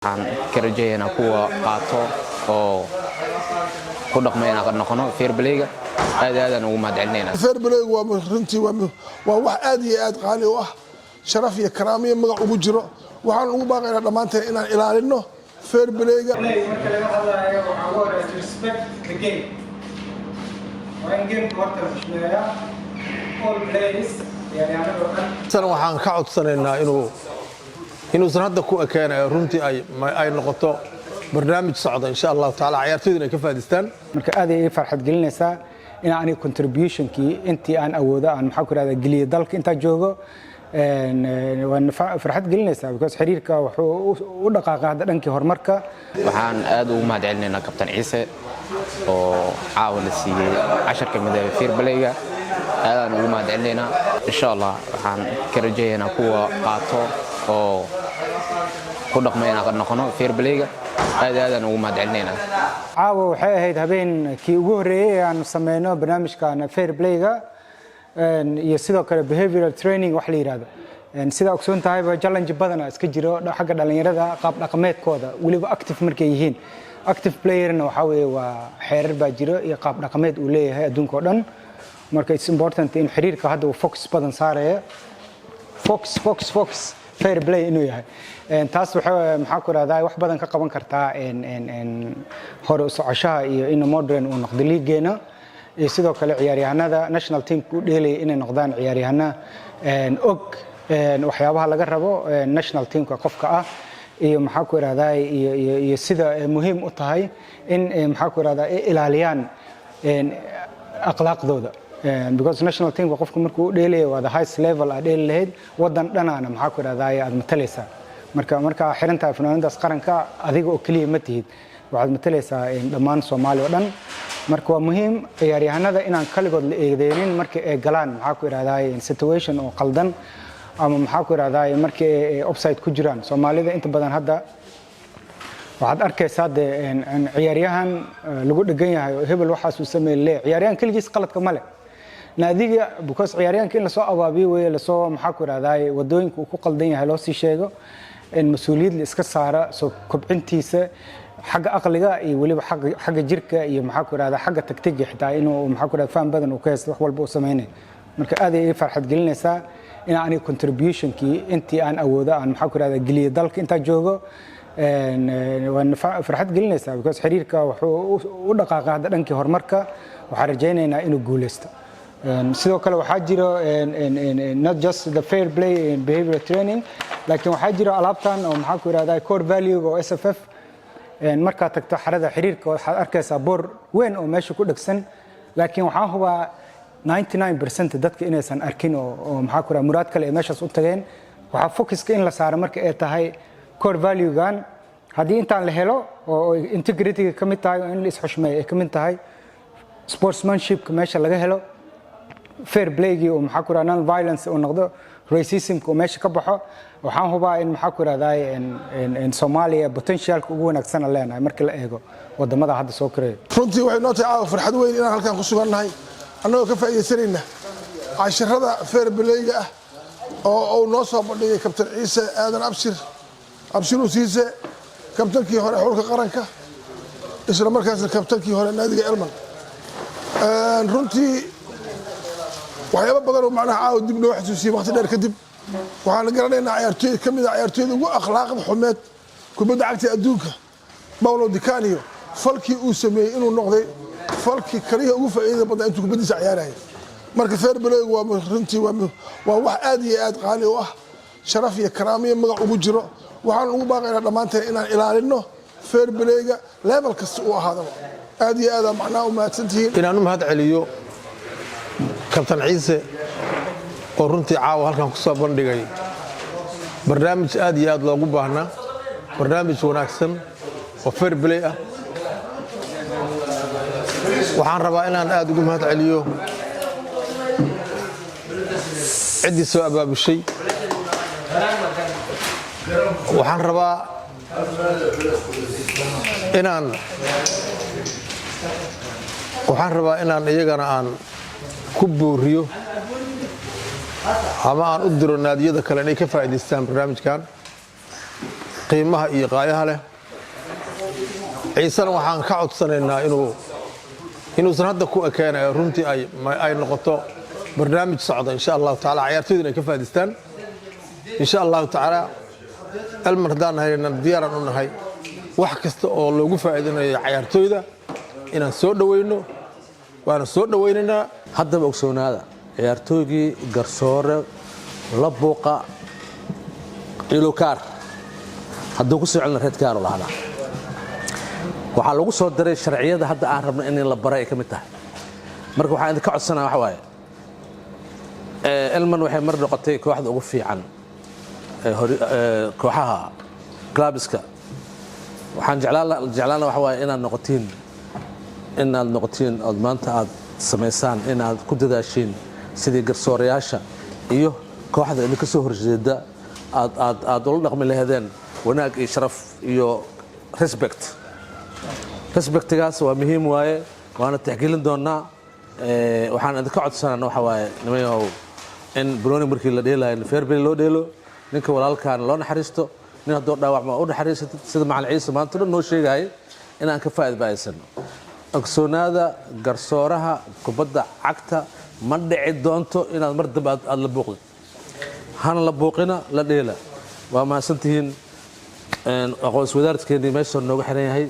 waxaan ka rajaynaynaa kuwa qaato oo ku dhaqmayna ka noqono fair play-ga aad aan ugu mahadcelinaynaa. fair play-gu waa runtii waa wax aad iyo aad qaali u ah, sharaf iyo karaamo iyo magac ugu jiro. waxaan ugu baaqaynaa dhammaanteen inaan ilaalino fair play-ga. marka laga hadlayo waxaa ugu horeysa respect the game. waa in game horta la xushmeeyaa all players ciyaaryahanada oo dhan. waxaan ka codsanaynaa inuusan hadda ku ekeenayo runtii ay noqoto barnaamij socda insha Allah taala ciyaartoyda ay ka faa'iideystaan. marka aad ay farxad gelinaysaa in aan contribution-kii intii aan awoodo aan maxaa ku raada galiyo dalka inta joogo waan farxad gelinaysaa because xiriirka wuxuu u dhaqaaqay hadda dhankii horumarka. waxaan aad ugu mahadcelinaynaa kabtan Ciise oo caawin la siiyay 10 kamid ah fair play-ga aad ugu mahadcelinaynaa. insha Allah waxaan ka rajaynaynaa kuwa qaato oo ku dhaqmayna ka noqono fair play-ga aad aan ugu mahadcelinaynaa. caawa waxay ahayd habeenkii ugu horeeyay aan sameeyno barnaamijkan fair play-ga iyo sidoo kale behavioral training wax la yiraahdo. sida ogsoon tahay challenge badan iska jiro xagga dhalinyarada qaab dhaqameedkooda waliba active markay yihiin. active player-na waxa weeye waa xeerar baa jiro iyo qaab dhaqameed uu leeyahay adduunka oo dhan. marka it's important in xiriirka hadda uu focus badan saaraya focus fair play inuu yahay. taas maxaa ku raadaya wax badan ka qaban kartaa hore u socoshaha iyo in modern uu noqdo liigeena iyo sidoo kale ciyaaryahanada national team ku dheelay inay noqdaan ciyaaryahana og waxyaabaha laga rabo national teamka qofka ah iyo maxaa ku raadaya iyo sida muhiim u tahay in maxaa ku raadaya ilaaliyaan akhlaaqdooda. because national team qofka markuu u dheelay waa the highest level aad dheel lahayd wadan dhanaana maxaa ku raadaya aad matalaysaa. marka xirantaa fanaanadaas qaranka adiga oo kaliya ma tihid waxaad matalaysaa dhammaan Soomaaliya oo dhan. marka waa muhiim ciyaaryahanada inaan kaligood la eedeeynin marka ay galaan maxaa ku raadaya situation oo qaldan ama maxaa ku raadaya marka ay offside ku jiraan. Soomaalida inta badan hadda waxaad arkaysaa ciyaaryahan lagu dhagan yahay oo hebel waxaas uu sameeyay ciyaaryahan kaligiis qaladka ma leh naadiga because ciyaaryahanka in la soo abaabiyo way la soo maxaa ku raadaya wadooyinka uu ku qaldan yahay loo sii sheego in mas'uuliyad la iska saara soo kobcintiisa xagga aqliga iyo waliba xagga jirka iyo maxaa ku raadaya xagga tagtiga xitaa inuu maxaa ku raadaya faham badan uu ka haysto wax walba uu sameeyay. marka aad ay farxad gelinaysaa in aan contribution-kii intii aan awoodo aan maxaa ku raadaya galiyo dalka inta joogo waan farxad gelinaysaa because xiriirka wuxuu u dhaqaaqay hadda dhankii horumarka. waxaan rajaynaynaa inuu guuleysto. sidoo kale waxaa jiro not just the fair play and behavioral training laakiin waxaa jiro alaabtan oo maxaa ku raadaya core value oo SFF marka tagto xarada xiriirka waxaad arkaysaa boor weyn oo meesha ku dhagsan laakiin waxaan hubaa 99% dadka inaysan arkin oo maxaa ku raadaya muraad kale ee meeshaas u tageen. waxaa focuska in la saaro marka ay tahay core value-gan haddii intaan la helo oo integrity-ga ka mid tahay oo in la isxushmeeyo ay ka mid tahay sportsmanship-ka meesha laga helo fair play-gii oo maxaa ku raadaya non violence oo noqdo racism-ka oo meesha ka baxo waxaan hubaa in maxaa ku raadaya Soomaaliya potential-ka ugu wanaagsan leenahay marka la eego wadamada hadda soo koreeya. runtii waxay noo tahay farxad weyn inaan halkan ku sugannahay annagoo ka faa'iideysanayna casharada fair play-ga ah oo noo soo bandhigay kabtan Ciise aadan abshir Ciise kabtankii hore xulka qaranka isla markaasna kabtankii hore naadiga Elman. runtii waxyaabo badan oo macnaha caaw dib loo xasuusiyay waqti dheer kadib waxaan garanaynaa ciyaartooy ka mid ah ciyaartooyda ugu akhlaaqda xumeed kubadda cagta adduunka Paulo Di Canio falkii uu sameeyay inuu noqday falkii kaliya ugu faa'iidada badan intuu kubaddiisa ciyaarayay. marka fair play-gu waa runtii waa wax aad iyo aad qaali u ah, sharaf iyo karaamo iyo magac ugu jiro. waxaan ugu baaqaynaa dhammaanteen inaan ilaalino fair play-ga level kasta uu ahaadaba. aad iyo aad macnaha u mahadsantihiin. inaan u mahad celiyo kabtan Ciise oo runtii caawa halkan ku soo bandhigay barnaamij aad iyo aad loogu baahnaa, barnaamij wanaagsan oo fair play ah. waxaan rabaa inaan aad ugu mahad celiyo ciddii soo abaabushay. waxaan rabaa inaan iyagana aan ku booriyo ama aan u diro naadiyada kale inay ka faa'iideystaan barnaamijkan. qiimaha iyo qaayaha leh ciisana waxaan ka codsanaynaa inuusan hadda ku ekeenayo runtii ay noqoto barnaamij socda insha allahu tacaala ciyaartooyda inay ka faa'iidaystaan insha allahu tacaala elman haddaan nahayna diyaaran u nahay wax kasta oo loogu faa'iidanayo ciyaartooyda inaan soo dhaweyno waana soo dhaweynaynaa haddaba ogsoonaada ciyaartooygii garsoore la buuqa ilukaar hadduu ku soo celina reedkaar u lahadaa waxaa lagu soo diray sharciyada hadda aan rabno in la baray ay ka mid tahay marka waxaan idinka codsanaa waxa waaye elman waxay mar noqotay kooxda ugu fiican kooxaha clubska waxaan jeclaana waxa waaye inaad noqotiin ood maanta aad samaysaan inaad ku dadaashiin sidii garsoorayaasha iyo kooxda idinka soo horjeeda aad ula dhaqmi lahaydeen wanaag iyo sharaf iyo respectigaas waa muhiim waaye waana tixgelin doonaa waxaan idinka codsanana waxa waaye nimayow in banooni markii la dheelayo in fair play loo dheelo ninka walaalkaana loo naxariisto nin hadduu dhaawacma u naxariisatid sida macalin ciise maanta dhan noo sheegayay inaan ka faa'iidbaysano ogsoonaada garsooraha kubadda cagta ma dhici doonto inaad mar dambe aad la buuqdid hana la buuqina la dheela waa mahadsantihiin aqoonsi wadaarkeennii meesha nooga xiran yahay